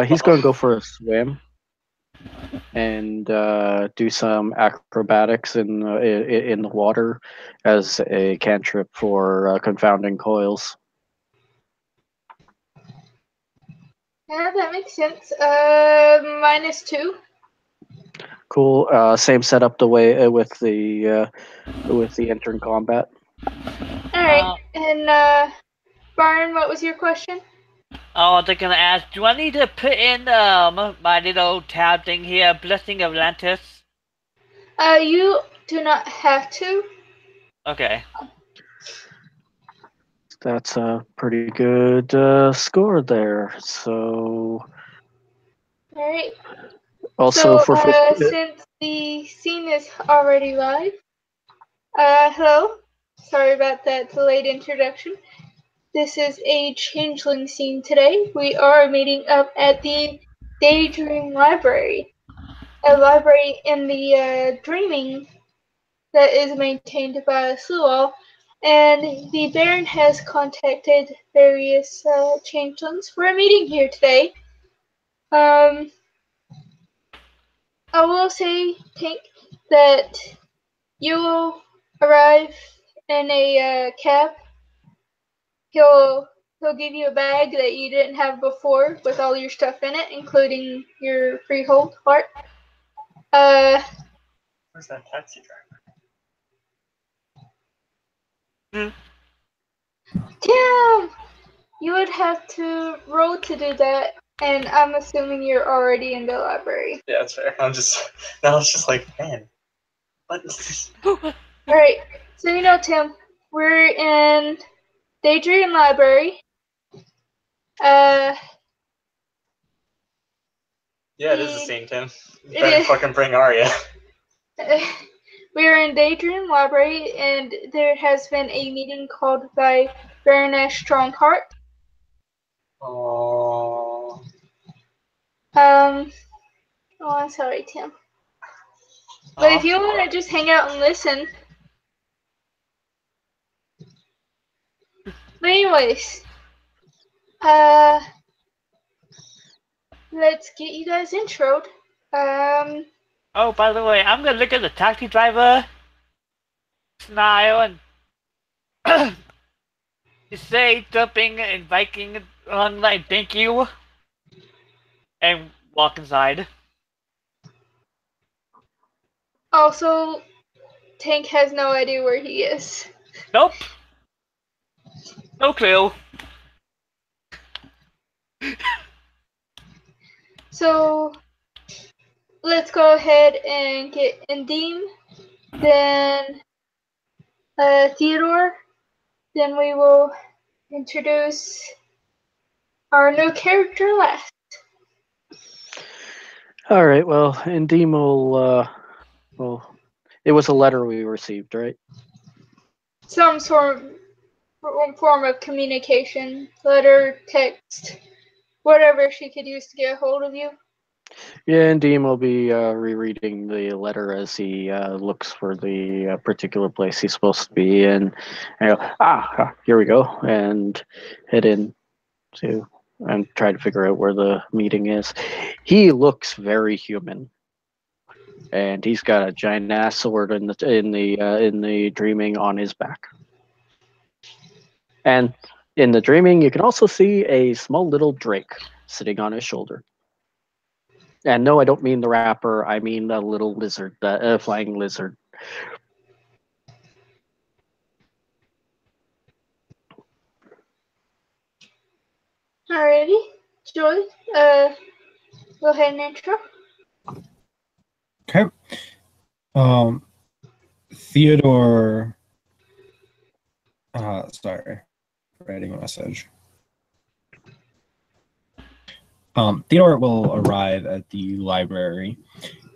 He's going to go for a swim and do some acrobatics in the water as a cantrip for confounding coils. Yeah, that makes sense. -2. Cool. Same setup the way with the intern combat. All right, and Byron, what was your question? Oh, they're gonna ask, do I need to put in my little tab thing here, Blessing of Atlantis? You do not have to. Okay. That's a pretty good score there. So. All right. Also, so, for since the scene is already live, hello. Sorry about that delayed introduction. This is a changeling scene today. We are meeting up at the Daydream Library, a library in the Dreaming that is maintained by Slual, and the Baron has contacted various changelings for a meeting here today. I will say, Tank, that you will arrive in a cab. He'll give you a bag that you didn't have before with all your stuff in it, including your freehold heart. Where's that taxi driver? Tim! You would have to roll to do that, and I'm assuming you're already in the library. Yeah, that's fair. Now it's just like, man, what? Alright, so Tim, we're in Daydream Library. Yeah, it is the same, Tim. You better fucking bring Arya. We are in Daydream Library, and there has been a meeting called by Baroness Strongheart. Oh, I'm sorry, Tim. But if you want to just hang out and listen. But anyways, let's get you guys introed. Oh, by the way, I'm gonna look at the taxi driver, smile, and say something in Viking like "thank you," and walk inside. Also, Tank has no idea where he is. Nope. No clue. So, let's go ahead and get Endeem, then Theodore, then we will introduce our new character last. All right. Well, Endeem will. Well, it was a letter we received, right? Some sort of form of communication, letter, text, whatever she could use to get a hold of you. Yeah, Endeem will be rereading the letter as he looks for the particular place he's supposed to be in. And go, here we go, and head in to and try to figure out where the meeting is. He looks very human, and he's got a giant ass sword in the Dreaming on his back. And in the Dreaming, you can also see a small little drake sitting on his shoulder. And no, I don't mean the rapper. I mean the little lizard, the flying lizard. Alrighty, Joy. Go ahead and intro. Okay. Theodore. Sorry, writing a message. Theodore will arrive at the library.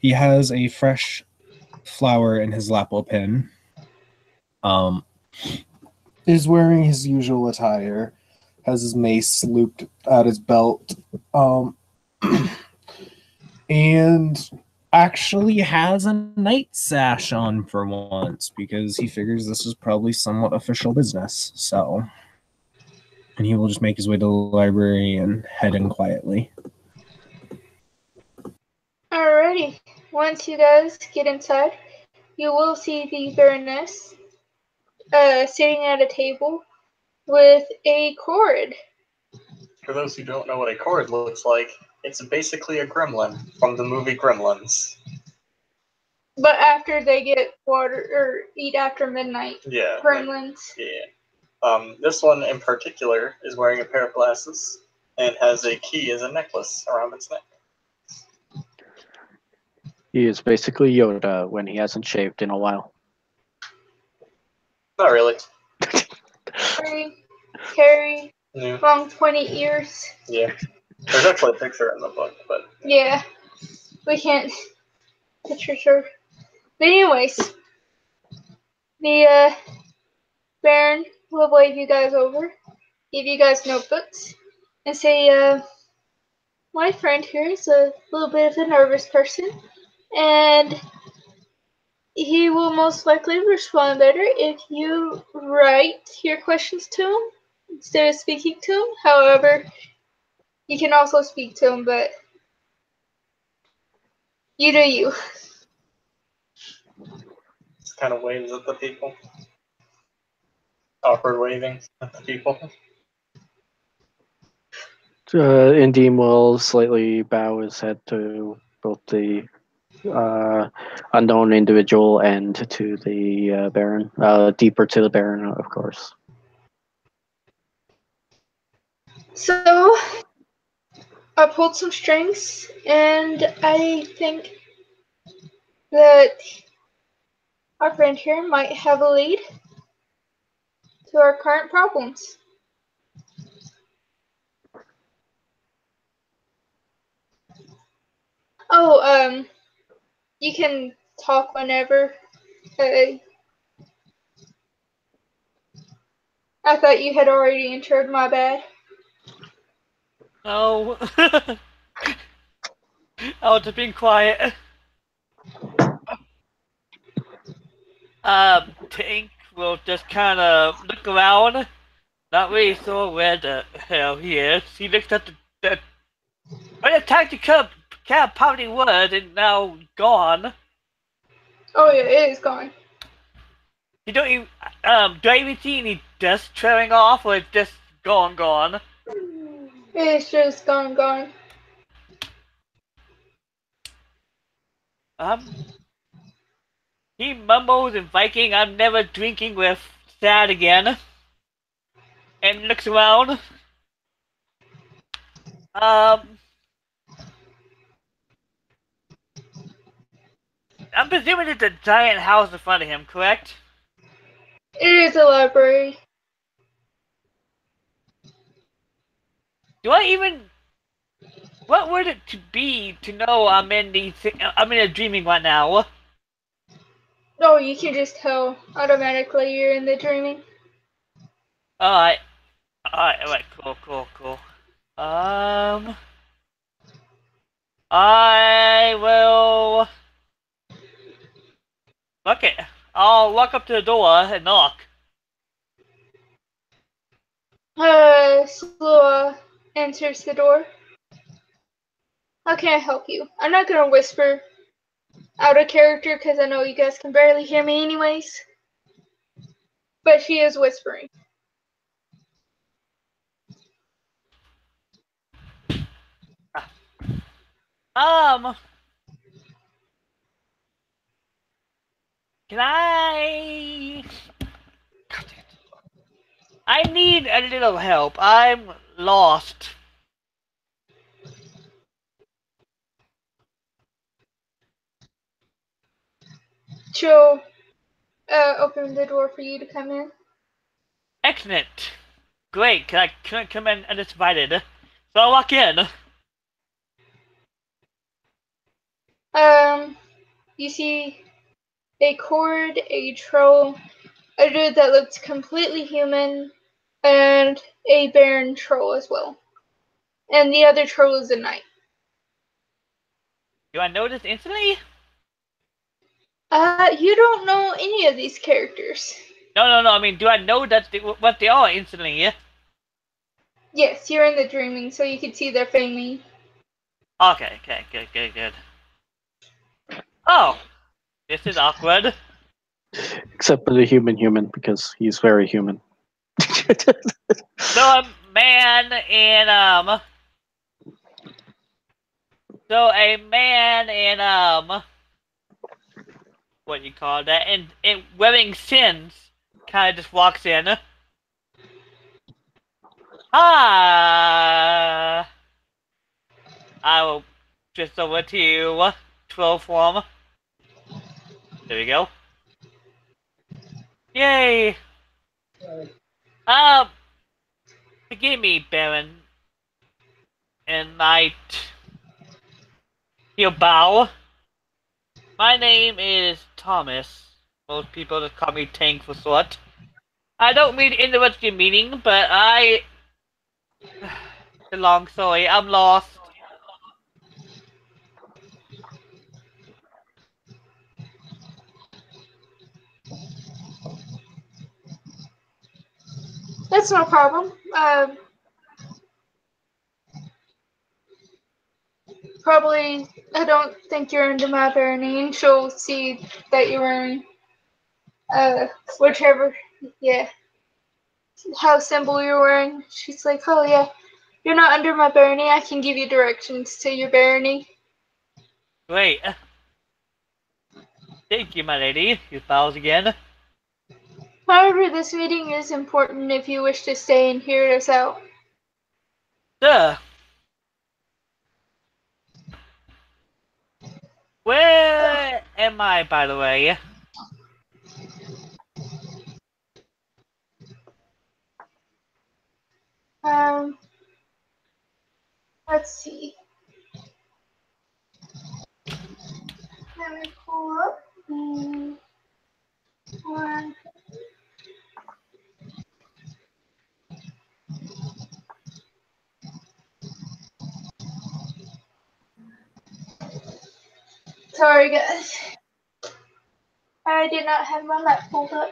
He has a fresh flower in his lapel pin. Is wearing his usual attire. Has his mace looped at his belt. And actually has a night sash on for once because he figures this is probably somewhat official business. So, and he will just make his way to the library and head in quietly. Alrighty. Once you guys get inside, you will see the Baroness sitting at a table with a cord. For those who don't know what a cord looks like, it's basically a gremlin from the movie Gremlins. But after they get water or eat after midnight, Yeah. gremlins. Yeah. This one in particular is wearing a pair of glasses and has a key as a necklace around its neck. He is basically Yoda when he hasn't shaved in a while. Not really. Hairy, Yeah. long pointy ears. Yeah. There's actually a picture in the book, but Yeah, we can't picture her. But anyways, the Baron will wave you guys over, give you guys notebooks, and say, my friend here is a little bit of a nervous person, and he will most likely respond better if you write your questions to him instead of speaking to him. However, you can also speak to him, but you do you. just kind of waves at the people. Awkward waving at the people. Indeem will slightly bow his head to both the unknown individual and to the Baron. Deeper to the Baron, of course. So, I pulled some strings, and I think that our friend here might have a lead to our current problems. Oh, you can talk whenever. I thought you had already entered, my bad. No. I was just being quiet. Tink will just kind of look around, not really sure where the hell he is. He looks at the where the taxi cab probably was and now gone. Oh yeah, it is gone. You don't even, do I even see any dust trailing off, or it's just gone? It's just gone. He mumbles in Viking, I'm never drinking with Sad again. And looks around. I'm presuming it's a giant house in front of him, correct? It is a library. Do I even... What would it be to know I'm in a dreaming right now? Oh, you can just tell automatically you're in the dreaming. Alright, cool. I will... Fuck it. I'll walk up to the door and knock. Slua enters the door. How can I help you? I'm not gonna whisper out of character because I know you guys can barely hear me anyways. But she is whispering. Can I... I need a little help. I'm lost. She'll open the door for you to come in. Excellent. Great. Can I come in uninvited? So I'll walk in. You see a cord, a troll, a dude that looks completely human, and a Baron troll as well. And the other troll is a knight. Do I know this instantly? You don't know any of these characters. No. I mean, do I know what they are instantly? Yeah? Yes, you're in the dreaming, so you can see their family. Okay. Good. Oh, this is awkward. Except for the human, because he's very human. So a man in So a man in what do you call that? In wearing sins, kind of just walks in. Ah, I will just over to you, troll form. There we go. Yay! Um, forgive me, Baron and Knight. He'll bow. My name is Thomas. Most people just call me Tank for short. I don't mean to interrupt your meeting, but it's a long story. I'm lost. That's no problem. Probably, I don't think you're into my Bernie, and she'll see that you're wearing, whichever, yeah, house symbol you're wearing. She's like, oh yeah, you're not under my Bernie, I can give you directions to your Bernie. Great. Thank you, my lady. He bows again. However, this meeting is important if you wish to stay and hear us out. Sir. Where am I, by the way? Let's see. Let me pull up. One. Sorry, guys. I did not have my map pulled up.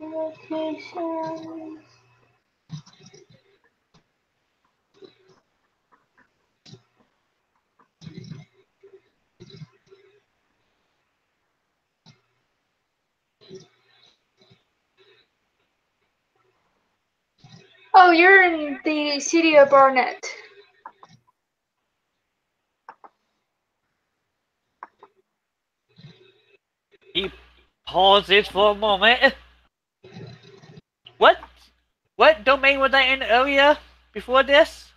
Locations. Oh, you're in the city of Barnett. He pauses for a moment. What domain was I in earlier before this?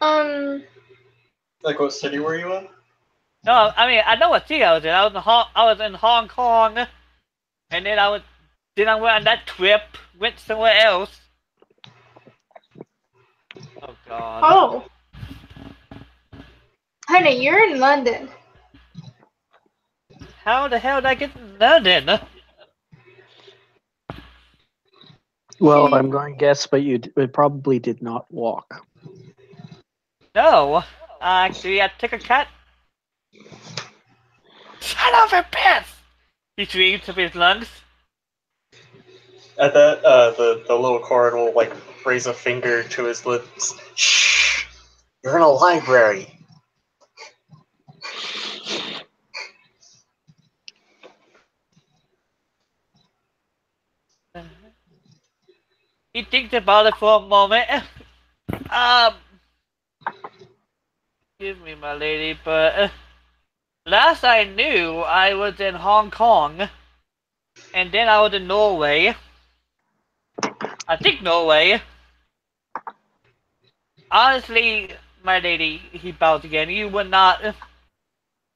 Like, what city were you in? No, I mean I know what city I was in. I was in Hong Kong, and then I went on that trip, went somewhere else. Oh God. Oh. Honey, you're in London. How the hell did I get to London? Well, I'm going to guess, but you probably did not walk. No, actually, I took a cat. Son of a bitch! He screams of his lungs. At that, the little Corin will, like, raise a finger to his lips. Shh! You're in a library! He thinks about it for a moment. Excuse me, my lady, but last I knew, I was in Hong Kong, and then I was in Norway. I think Norway. Honestly, my lady, he bows again. You would not.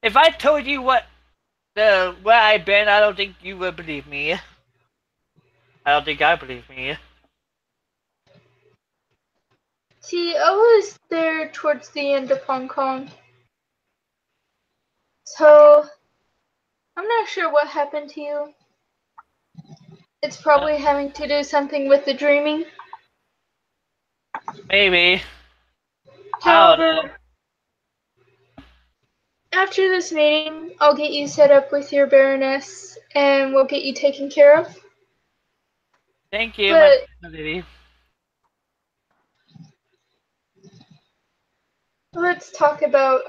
If I told you where I've been, I don't think you would believe me. I don't think I believe me. See, I was there towards the end of Hong Kong. So, I'm not sure what happened to you. It's probably having to do something with the dreaming. Maybe. I don't know. However, after this meeting, I'll get you set up with your Baroness, and we'll get you taken care of. Thank you, But my lady. let's talk about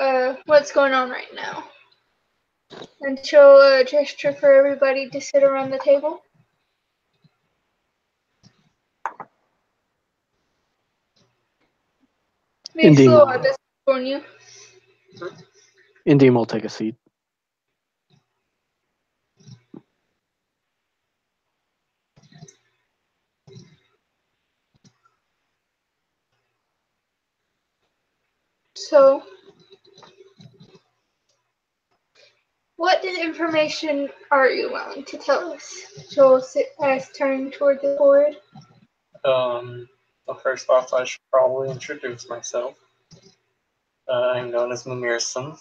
what's going on right now. And she'll gesture for everybody to sit around the table. Be Indeed. slow at this on you. Indeem will take a seat. So, what information are you willing to tell us? She'll turn toward the board. Well, first off, I should probably introduce myself. I'm known as Mimirson.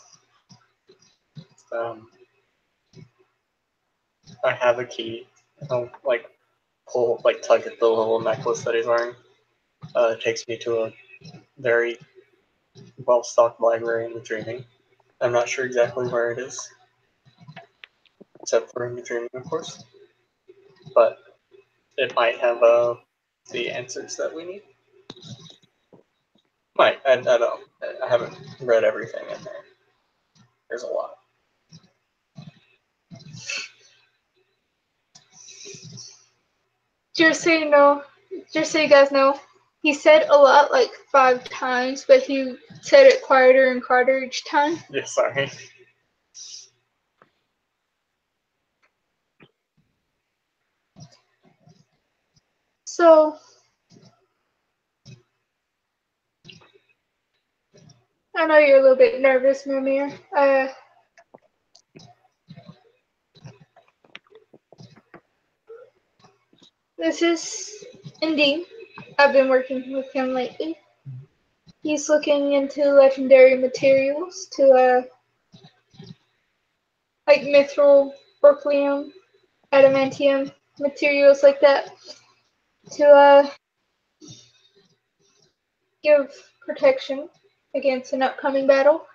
I have a key. I'll tug at the little necklace that he's wearing. It takes me to a very well-stocked library in the Dreaming. I'm not sure exactly where it is, except for in the Dreaming, of course. But it might have the answers that we need. Might. I don't know. I haven't read everything in there. There's a lot. Just so you guys know, he said a lot like 5 times, but he said it quieter and quieter each time. Yeah, sorry. So, I know you're a little bit nervous, Mimir. This is Indeed. I've been working with him lately. He's looking into legendary materials to, like mithril, orclium, adamantium, materials like that, to, give protection against an upcoming battle.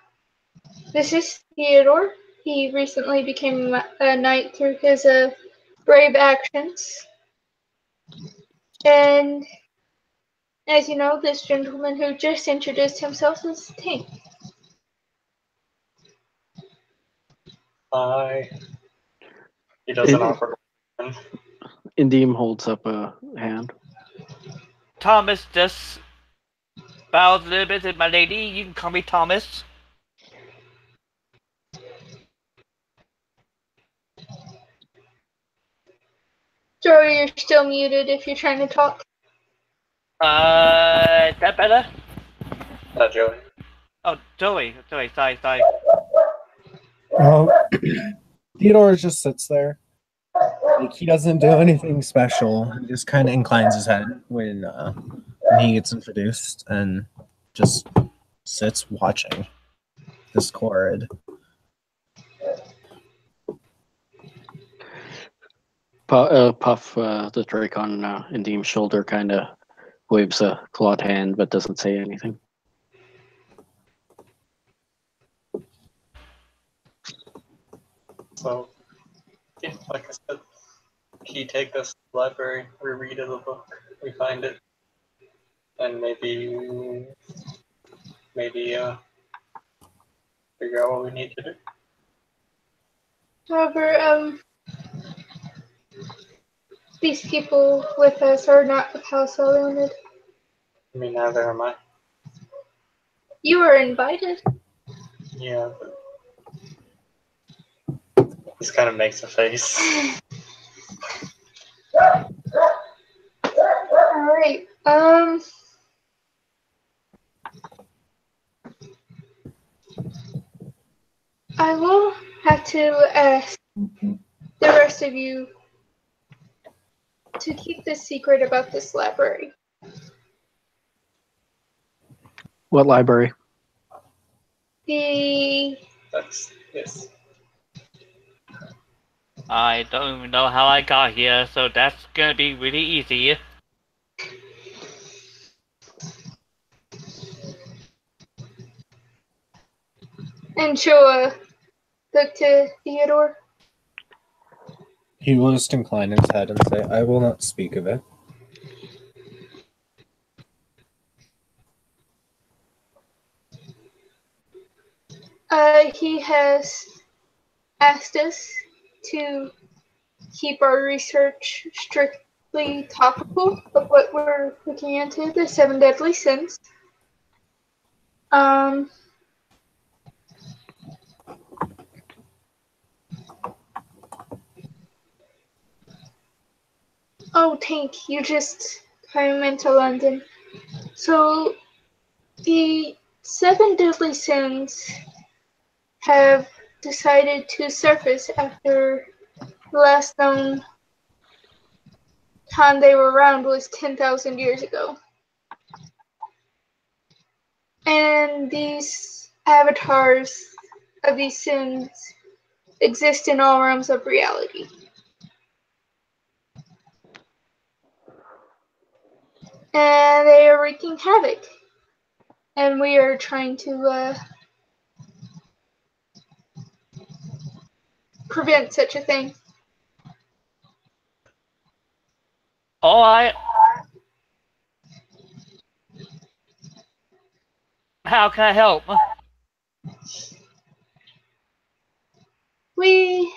This is Theodore. He recently became a knight through his brave actions. And as you know, this gentleman who just introduced himself is Tink. Hi. He doesn't offer. Indeem holds up a hand. Thomas just bows a little bit to my lady. You can call me Thomas. Joey, you're still muted if you're trying to talk. Is that better? Joey. Oh, Joey. Sorry. Theodore just sits there. Like, he doesn't do anything special. He just kind of inclines his head when he gets introduced and just sits watching this chord. Puff the Drake on Indeem's shoulder kind of waves a clawed hand but doesn't say anything. So, yeah, like I said, he take us to the library, we read the book, we find it, and maybe figure out what we need to do. However, these people with us are not of House Unlimited. I mean, neither am I. You were invited. Yeah, but he just kind of makes a face. Alright, I will have to ask the rest of you to keep this secret about this library. What library? The That's yes. I don't even know how I got here, so that's gonna be really easy. And she'll look to Theodore. He will just incline his head and say, "I will not speak of it." He has asked us to keep our research strictly topical of what we're looking into, the 7 deadly sins. Oh, Tank, you just came into London. So, the 7 deadly sins have decided to surface after the last known time they were around was 10,000 years ago. And these avatars of these sins exist in all realms of reality. And they are wreaking havoc. And we are trying to prevent such a thing. Alright. How can I help? We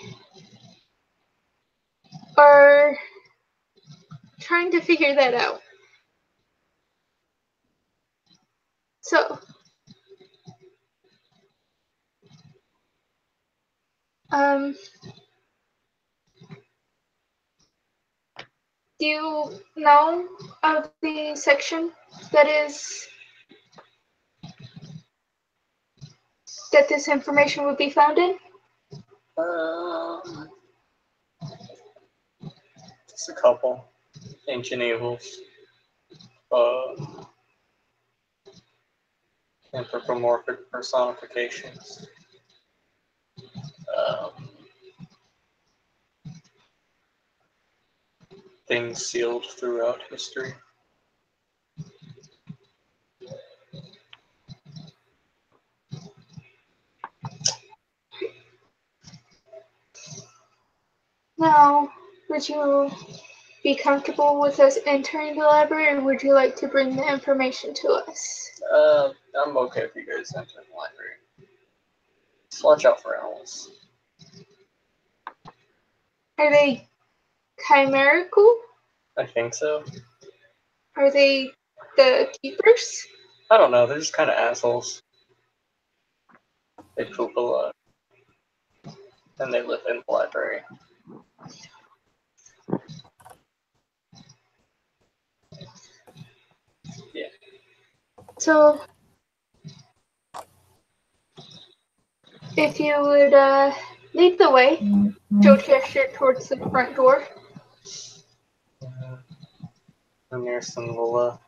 are trying to figure that out. So, do you know of the section that this information would be found in? Just a couple. Ancient evils. Anthropomorphic personifications. Things sealed throughout history. Now, would you be comfortable with us entering the library, or would you like to bring the information to us? I'm okay if you guys enter the library. Just watch out for owls. Are they chimerical? I think so. Are they the keepers? I don't know, they're just kind of assholes. They poop a lot. And they live in the library. Yeah. So, if you would lead the way, she'll gesture towards the front door. The Nearson will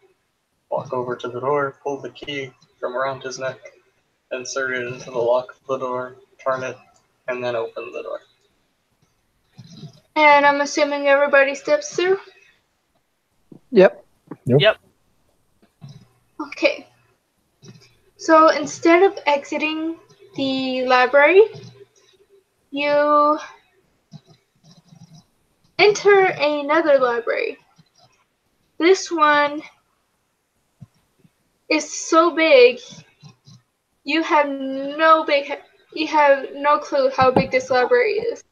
walk over to the door, pull the key from around his neck, insert it into the lock of the door, turn it, and then open the door. And I'm assuming everybody steps through? Yep. Yep. Okay. So instead of exiting the library, you enter another library. This one is so big, you have no clue how big this library is.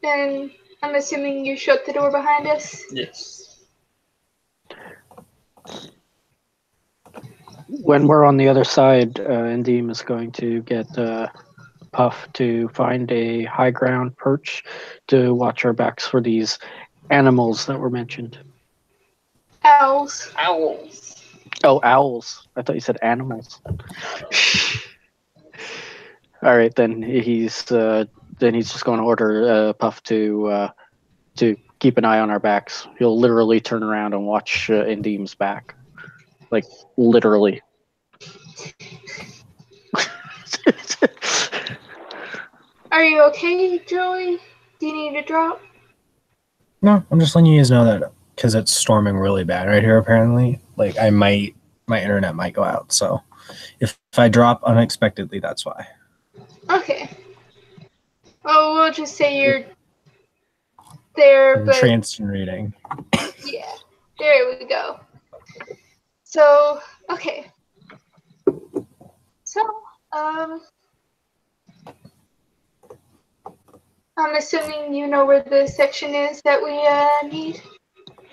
And I'm assuming you shut the door behind us? Yes. When we're on the other side, Endeem is going to get Puff to find a high ground perch to watch our backs for these animals that were mentioned. Owls. Owls. Oh, owls. I thought you said animals. All right, then he's just going to order Puff to keep an eye on our backs. He'll literally turn around and watch Endeem's back. Like, literally. Are you okay, Joey? Do you need a drop? No, I'm just letting you guys know that because it's storming really bad right here. Apparently, like my internet might go out. So if I drop unexpectedly, that's why. Okay. Well, we'll just say you're there, I'm but translating. yeah, there we go. So, okay. So, I'm assuming you know where the section is that we need.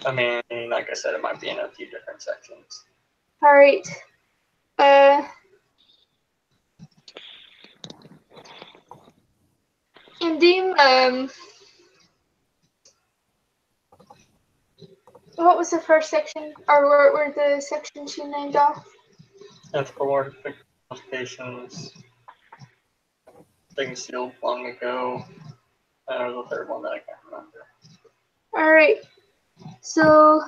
I mean, like I said, it might be in a few different sections. All right. Indeed, what was the first section, or what were the sections you named off? Anthropomorphic modifications, things sealed long ago. And there was a third one that I can't remember. All right. So,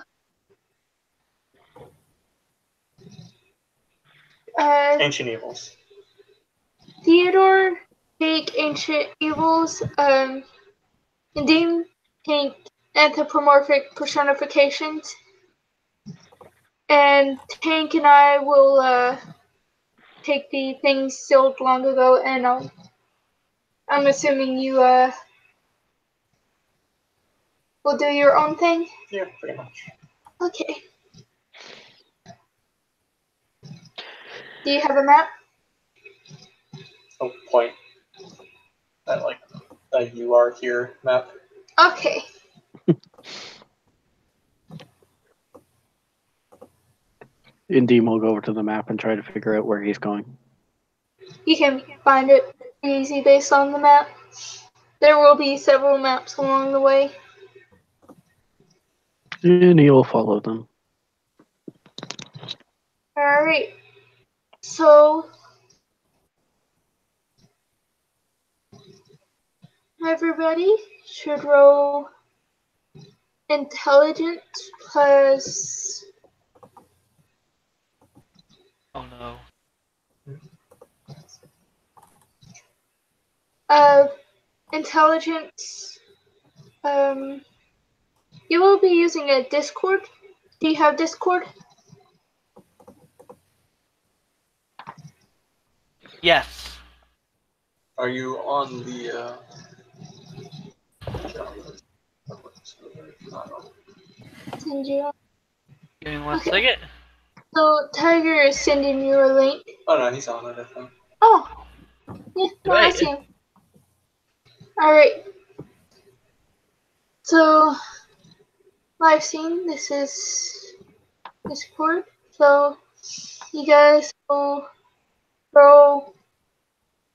Ancient Evils. Theodore, take Ancient Evils. Indeed, take Anthropomorphic Personifications. And Tank and I will take the things sealed long ago, and I'm assuming you will do your own thing? Yeah, pretty much. Okay. Do you have a map? Oh, point. That like that you are here map. Okay. Indeem will go over to the map and try to figure out where he's going. You can find it easy based on the map. There will be several maps along the way. And he will follow them. Alright. So, everybody should roll intelligence plus Oh no. intelligence. You will be using a Discord. Do you have Discord? Yes. Are you on the Send you. Give me one Okay. second. So Tiger is sending you a link. Oh no, he's on it, I think. Oh, yeah, no, I Right. see him. All right. So, live scene. This is Discord. So, you guys will roll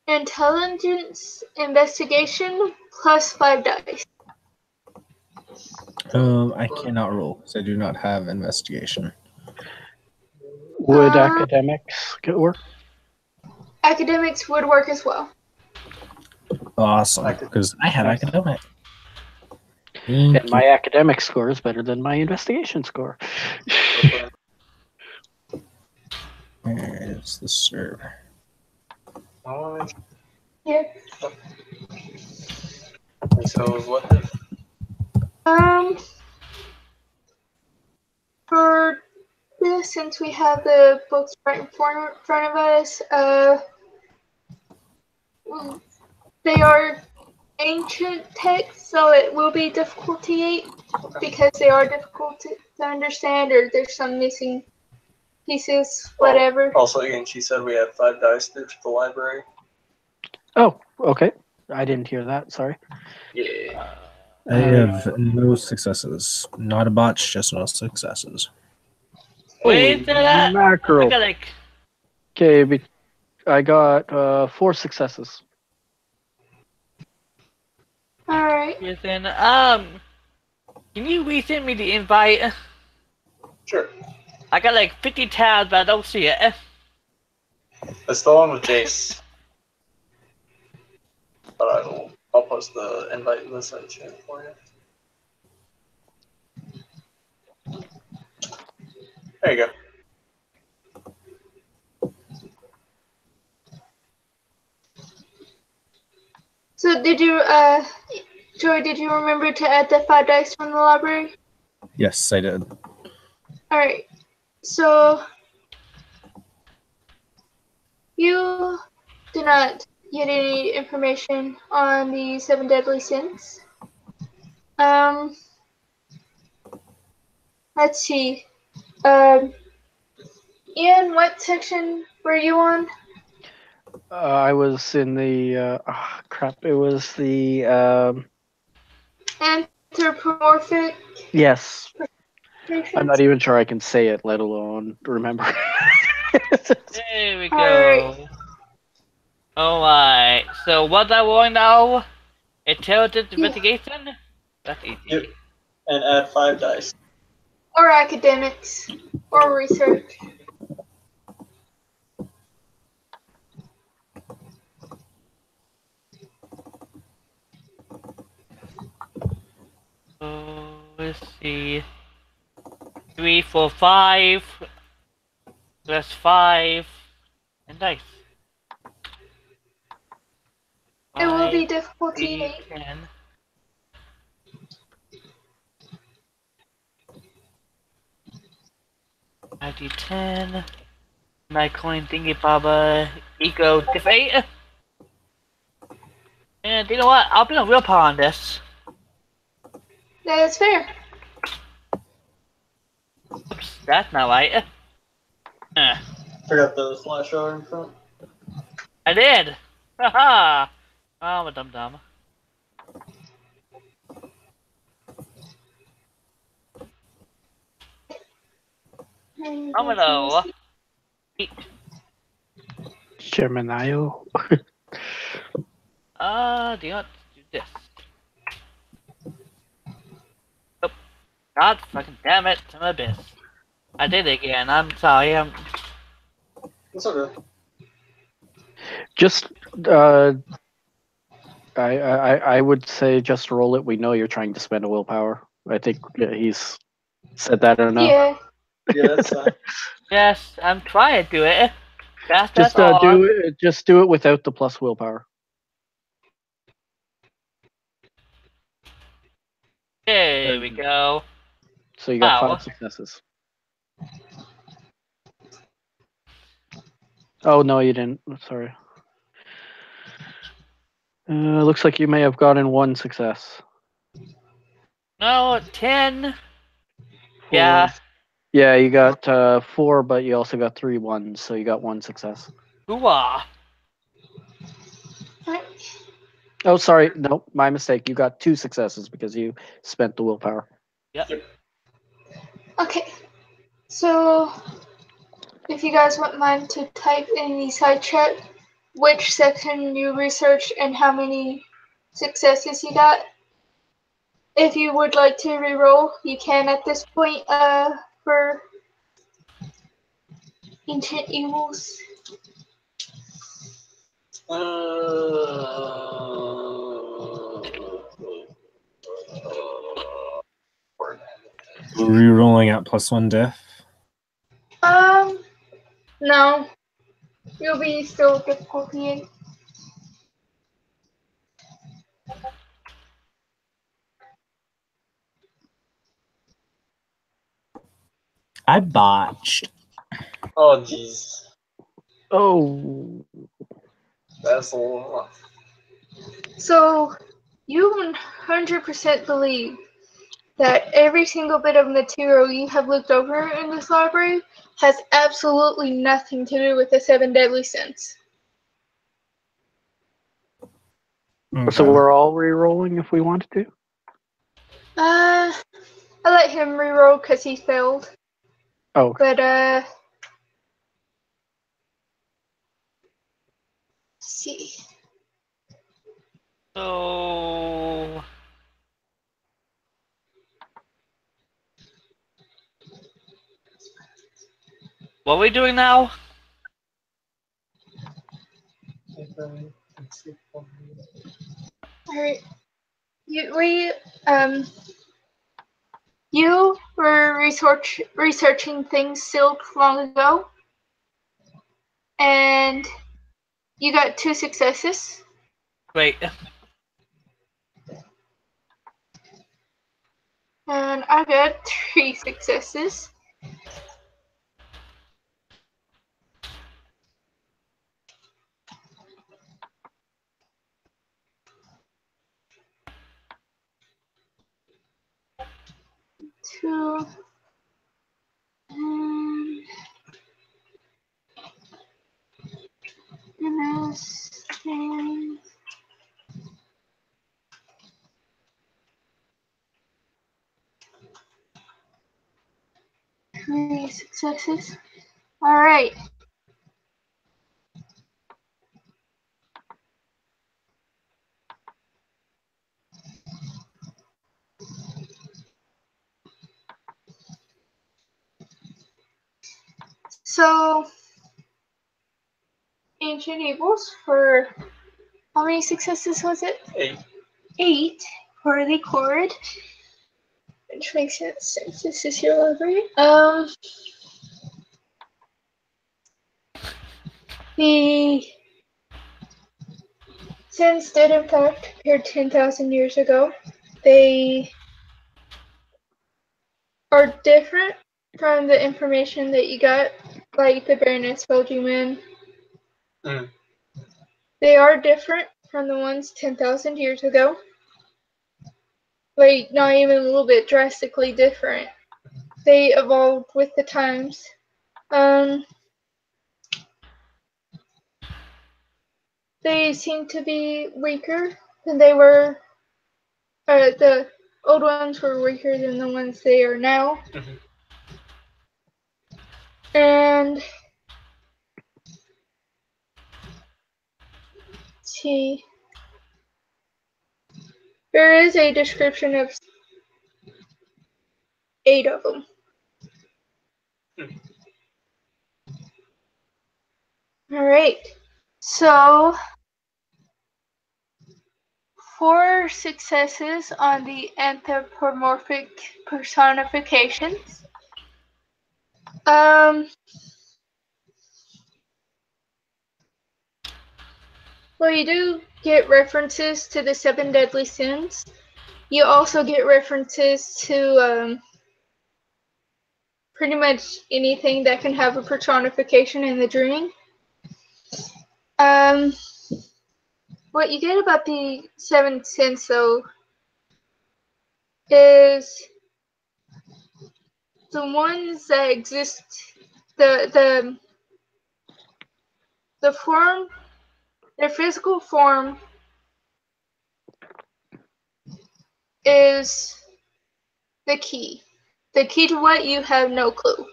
intelligence investigation plus 5 dice. I cannot roll because I do not have investigation. Would academics work? Academics would work as well. Awesome, because I have Nice. academic. And my academic score is better than my investigation score. Where is the server? Yeah. So what the For this, since we have the books right in front of us, they are ancient texts, so it will be difficulty 8 because they are difficult to understand, or there's some missing pieces, whatever. Also, again, she said we had 5 dice through to the library. Oh, okay. I didn't hear that. Sorry. Yeah. I have no successes. Not a botch, just no successes. Wait for that. I Mackerel. got like Okay, I got 4 successes. All right. yes, and can you resend me the invite? Sure. I got like 50 tabs, but I don't see it. It's the one with Jace. But I'll post the invite in the side chat for you. There you go. So did you, Joy, did you remember to add the 5 dice from the library? Yes, I did. Alright, so you did not get any information on the 7 deadly sins. Let's see. Ian, what section were you on? I was in the crap. It was the Anthropomorphic yes. I'm patients? not even sure I can say it, let alone remember. There we go. Alright. Alright, so what I'm rolling now? Intelligence investigation? That's easy. Yep. And add 5 dice. Or academics. Or research. So, let's see. 3, 4, 5. Plus 5. And dice. It will be 5, difficulty 3, 8. 10. ID10. My coin thingy baba. Eco diff 8. And you know what? I'll be on willpower on this. That's fair. Oops, that's not right. Forgot the flash hour in front. I did! Haha! Oh, I'm a dum dum. Domino! Eat. Gemini. Do you want to do this? Oh, God fucking damn it, I'm a bitch. I did it again, I'm sorry, It's okay. Just I would say just roll it. We know you're trying to spend a willpower. I think he's said that enough. Yeah. Yeah, that's fine. Yes, I'm trying to do it. That's Just all. do it without the plus willpower. There we go. So you got Wow. 5 successes. Oh no, you didn't. Sorry. Looks like you may have gotten 1 success. No, 10. Yeah. Yeah, you got 4, but you also got 3 ones, so you got 1 success. Hooah. Oh, sorry. No, my mistake. You got 2 successes because you spent the willpower. Yep. Okay. So, if you guys wouldn't mind to type in the side chat which section you researched and how many successes you got. If you would like to reroll, you can at this point for Ancient Evils. Rerolling at +1 diff. No. You'll be still difficulty 8. I botched. Oh, jeez. Oh. That's a lot. So, you 100% believe that every single bit of material you have looked over in this library has absolutely nothing to do with the 7 deadly sins. Okay. So we're all re-rolling if we wanted to? I let him reroll because he failed. Oh, But, let's see. So. What are we doing now? Alright. You were researching things silk long ago, and you got 2 successes. Wait. And I got 3 successes. Two. And this thing. 3 successes. Alright. So, Ancient Evils for how many successes was it? 8. 8 for the chord. Which makes sense since this is your library. The Sins did in fact appear 10,000 years ago. They are different from the information that you got, like the Baroness told you, man. Mm. They are different from the ones 10,000 years ago. Like, not even a little bit, drastically different. They evolved with the times. They seem to be weaker than they were. The old ones were weaker than the ones they are now. Mhm. And let's see. There is a description of 8 of them. Alright, so 4 successes on the anthropomorphic personifications. Well, you do get references to the 7 deadly sins. You also get references to pretty much anything that can have a personification in the dreaming. What you get about the 7 sins, though, is the ones that exist, the form, their physical form is the key. The key to what, you have no clue.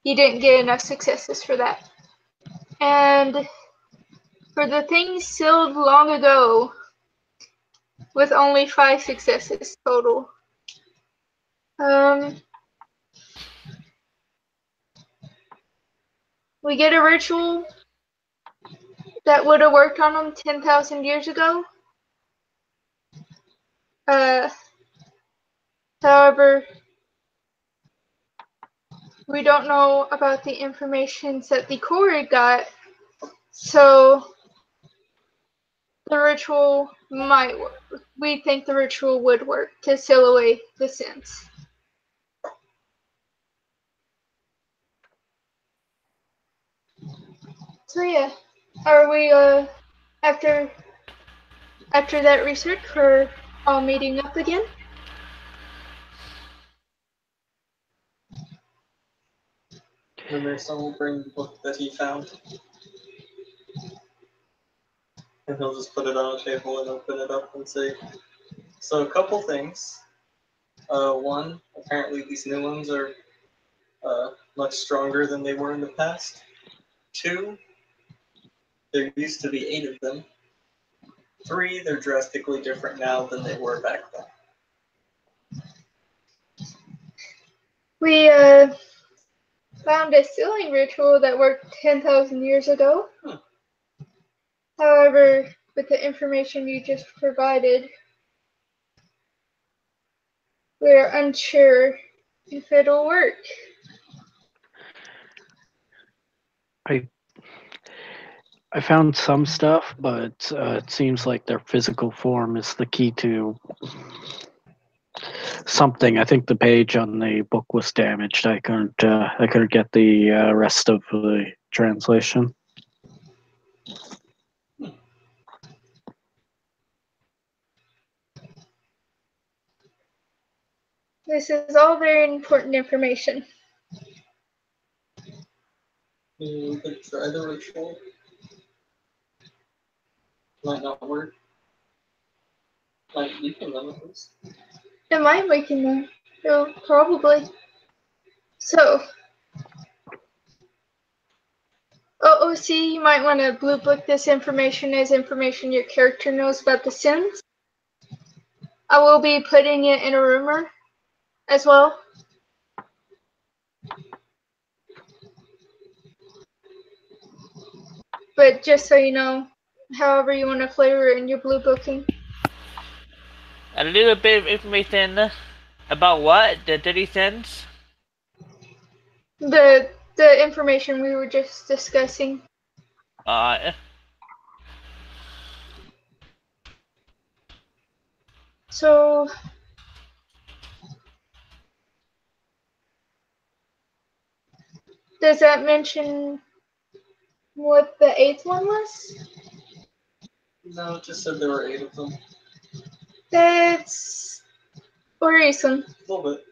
You didn't get enough successes for that. And for the things sealed long ago, with only 5 successes total. We get a ritual that would have worked on them 10,000 years ago. However, we don't know about the information that the Chord got, so the ritual might work. We think the ritual would work to seal away the sins. So yeah, are we after that research, we're all meeting up again? The Mason will bring the book that he found. And he'll just put it on a table and open it up and say, so a couple things. One, apparently these new ones are much stronger than they were in the past. 2, there used to be 8 of them. 3, they're drastically different now than they were back then. We found a sealing ritual that worked 10,000 years ago. However, with the information you just provided, we're unsure if it'll work. I found some stuff, but it seems like their physical form is the key to something. I think the page on the book was damaged. I couldn't get the rest of the translation. This is all very important information. Maybe we could try the ritual. Might not work. Might weaken them at least. It might weaken them. Oh, probably. So, OOC, you might want to blue book this information as information your character knows about the Sims. I will be putting it in a rumor as well. But just so you know, however you want to flavor it in your blue booking. A little bit of information about what the Dirty Sense. The information we were just discussing. So, does that mention what the 8th one was? No, it just said there were 8 of them. That's worrisome. A little bit.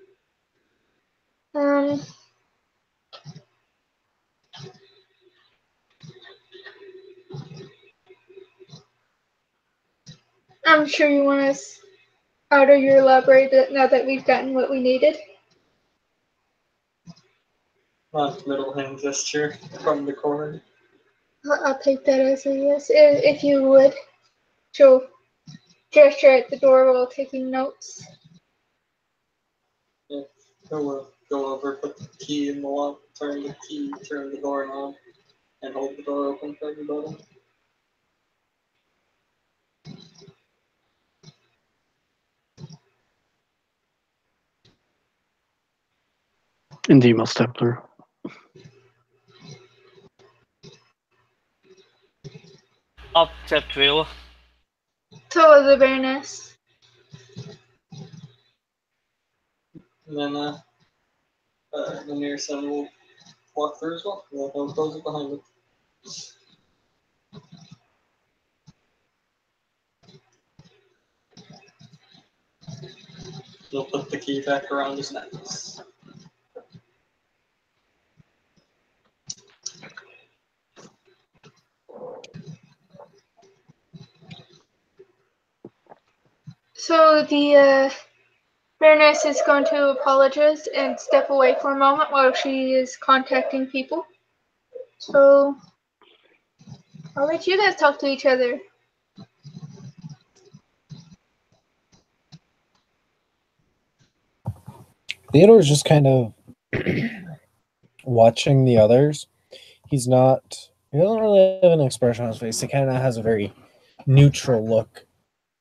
I'm sure you want us out of your elaborate now that we've gotten what we needed. Middle hand gesture from the corner. I'll take that as a yes. If you would. She'll gesture at the door while taking notes. Yeah, he'll go over, put the key in the lock, turn the door knob, and hold the door open for everybody. Indeed, I'll step through. Up step through. So the Baroness. And then the near son will walk through as well. He'll close it behind him. He'll put the key back around his neck. So the Baroness is going to apologize and step away for a moment while she is contacting people. So I'll let you guys talk to each other. Theodore's just kind of watching the others. He doesn't really have an expression on his face. He kind of has a very neutral look.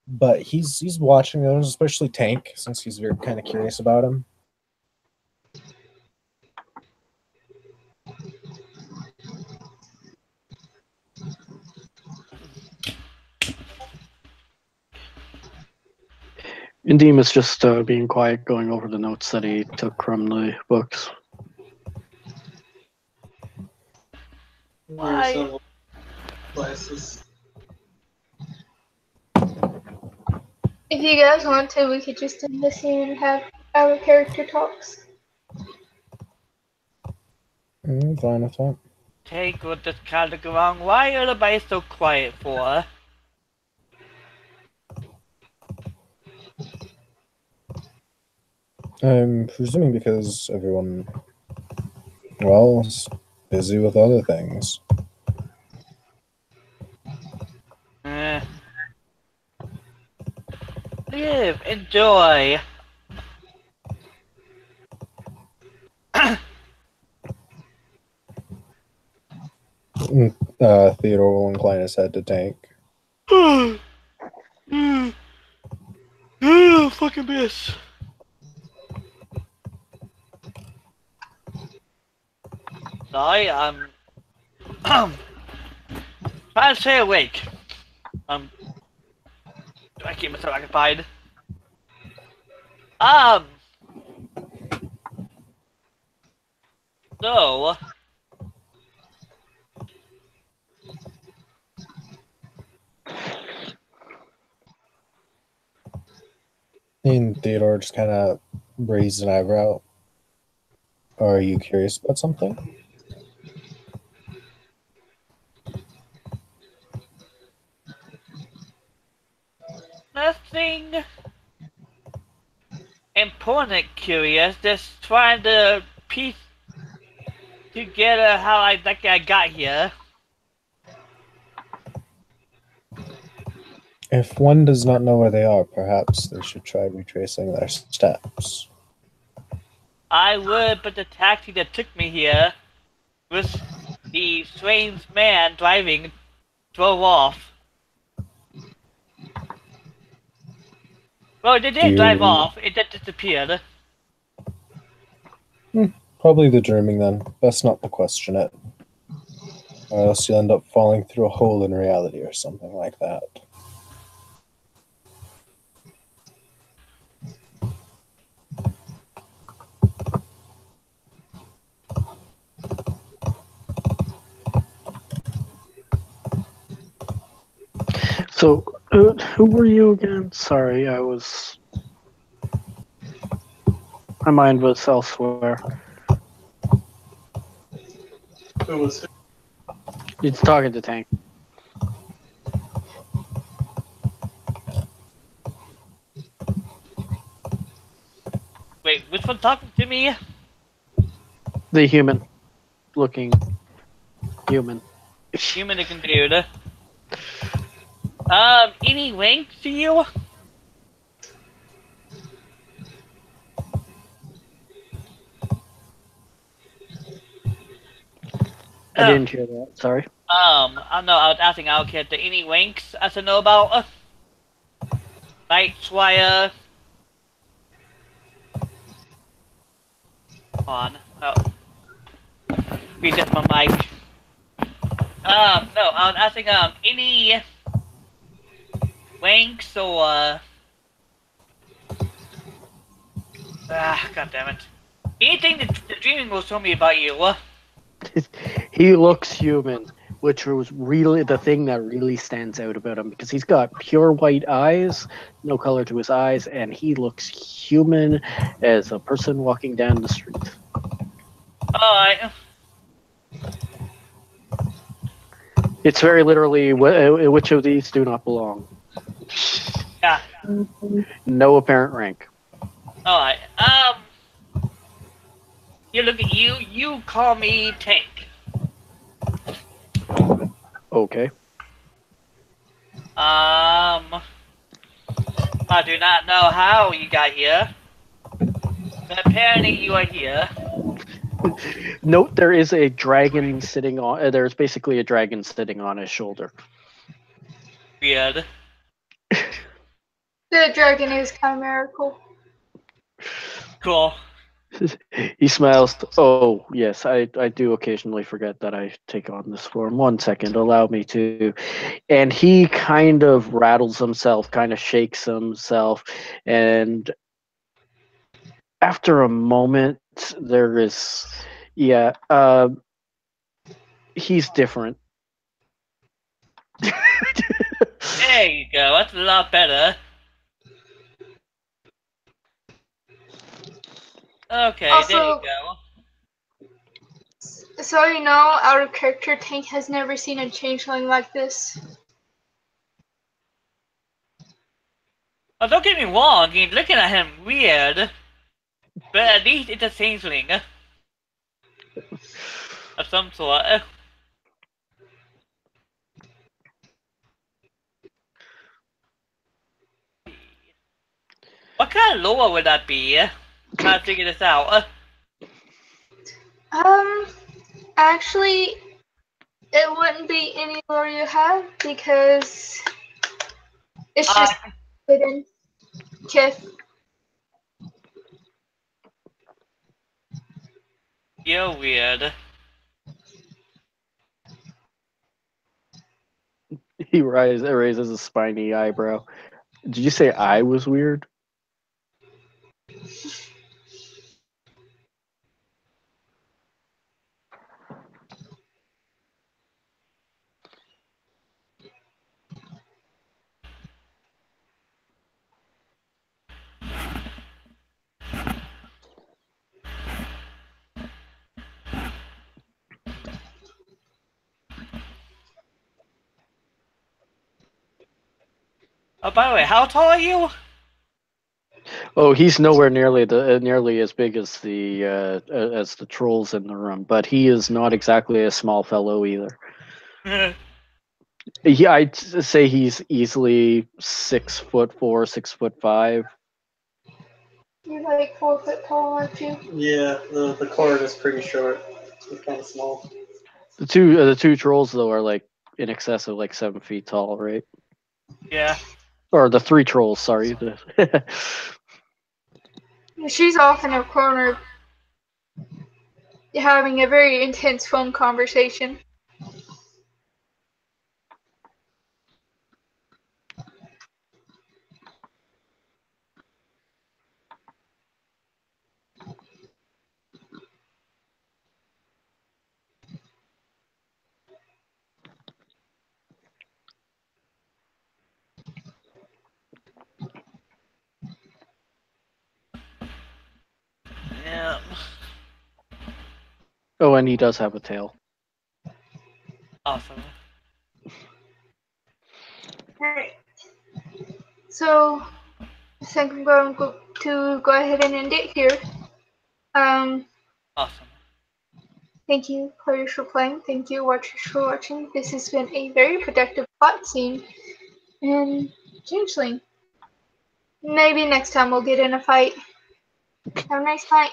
But he's watching those, especially Tank, since he's very kind of curious about him. Indeem is just being quiet, going over the notes that he took from the books. Why? Glasses. If you guys want to, we could just end this here and have our character talks. Fine with that. Take what this kind of wrong. Why are everybody so quiet for? I'm presuming because everyone, well, is busy with other things. Live, enjoy. Theodore will incline his head to Tank. Fucking miss. Sorry, I'm trying to stay awake. I keep myself occupied. Um. So. And Theodore just kind of raised an eyebrow. Are you curious about something? Nothing important, curious. Just trying to piece together how I think I got here. If one does not know where they are, perhaps they should try retracing their steps. I would, but the taxi that took me here was the strange man driving drove off. Well, it didn't drive off. It just disappeared. Probably the dreaming then. Best not to question it. Or else you'll end up falling through a hole in reality or something like that. So, who were you again? Sorry, my mind was elsewhere. Who was He's talking to Tank. Wait, which one talking to me? The human-looking human. Human the computer. Any links to you? I didn't hear that. Sorry. I know. I was asking Alkit, any links I should know about? Nightwire. On. Oh. Read up my mic. No, I was asking, any links or, god damn it. Anything that the dreaming will show me about you, He looks human, which was really the thing that really stands out about him because he's got pure white eyes, no color to his eyes, and he looks human as a person walking down the street. Alright. It's very literally, which of these do not belong? Yeah. No apparent rank. Alright. You look at you. You call me Tank. Okay. I do not know how you got here, but apparently you are here. Note there is a dragon sitting on. There's basically a dragon sitting on his shoulder. Weird. The dragon is chimerical. Cool. He smiles. Oh, yes, I do occasionally forget that I take on this form. 1 second, allow me to. And he kind of rattles himself, kind of shakes himself. And after a moment, there is, yeah, he's different. There you go. That's a lot better. Okay, Also, there you go. So you know, our character Tank has never seen a changeling like this. Oh, don't get me wrong. I mean, looking at him weird, but at least it's a changeling of some sort. What kind of lore would that be? Trying to figure this out. Actually, it wouldn't be any lore you have because it's just hidden. Kith. You're weird. He raises a spiny eyebrow. Did you say I was weird? Oh, by the way, how tall are you? Oh, he's nowhere nearly as big as the trolls in the room, but he is not exactly a small fellow either. Yeah, I'd say he's easily 6'4", 6'5". You're like 4 foot tall, aren't you? Yeah, the cord is pretty short. It's kind of small. The two trolls though are like in excess of like 7 feet tall, right? Yeah. Or the three trolls, sorry. She's off in her corner having a very intense phone conversation. Yeah. Oh, and he does have a tail. Awesome. Alright. So, I think I'm going to go ahead and end it here. Awesome. Thank you, players, for playing. Thank you, watchers, for watching. This has been a very productive plot scene in Changeling. Maybe next time we'll get in a fight. Have a nice night.